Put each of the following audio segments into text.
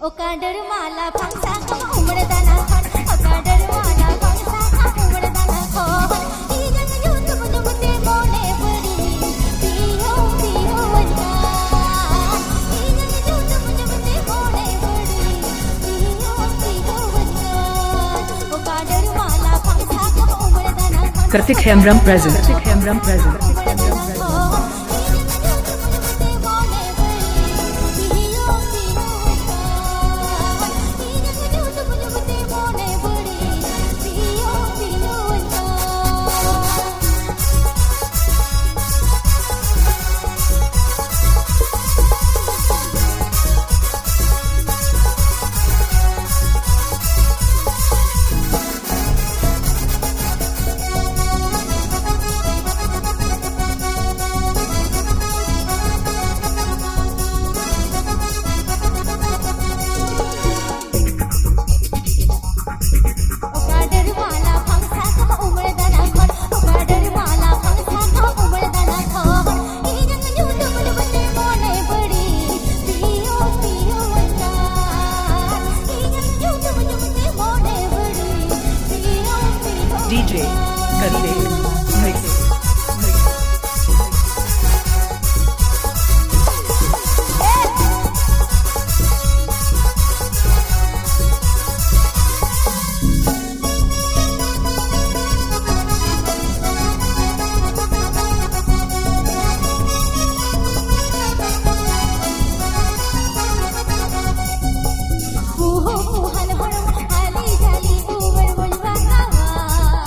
Cadre माला फंसा का उमड़ दाना खन काडर माला फंसा का उमड़ दाना खन ई जग जो तुम जमते मोने बड़ी पियो पियो वजना ई जग जो तुम जमते मोने बड़ी पियो पियो वजना काडर माला फंसा का उमड़ दाना खन Kartik Hemram present. DJ Kartik Mix.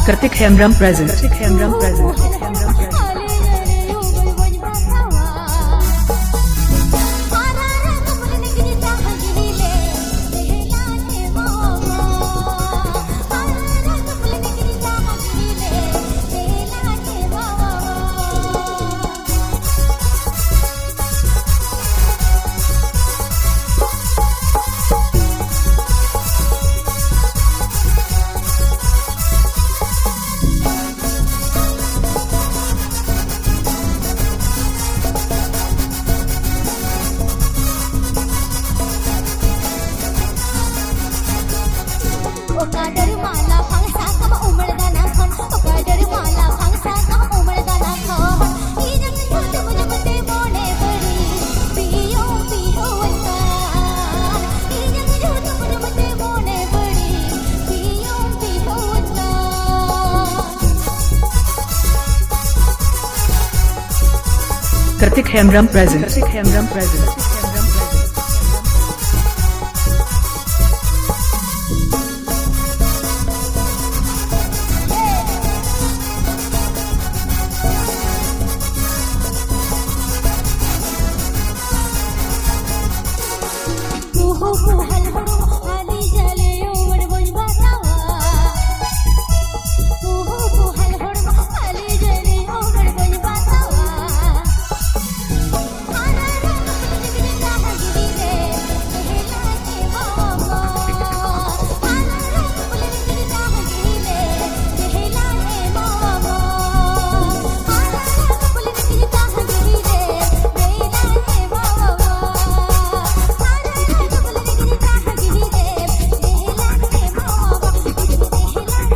Kartik Hemram present. काडर माला फंसा का उमड़ दाना खन काडर माला फंसा का उमड़ दाना खन ई जग जो तुम जमते मोने बड़ी पियो पियो वजना ई जग जो तुम जमते मोने बड़ी पियो पियो वजना Kartik Hemram present.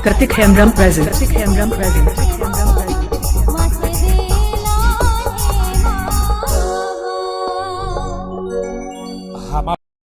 Kartik Hemram present.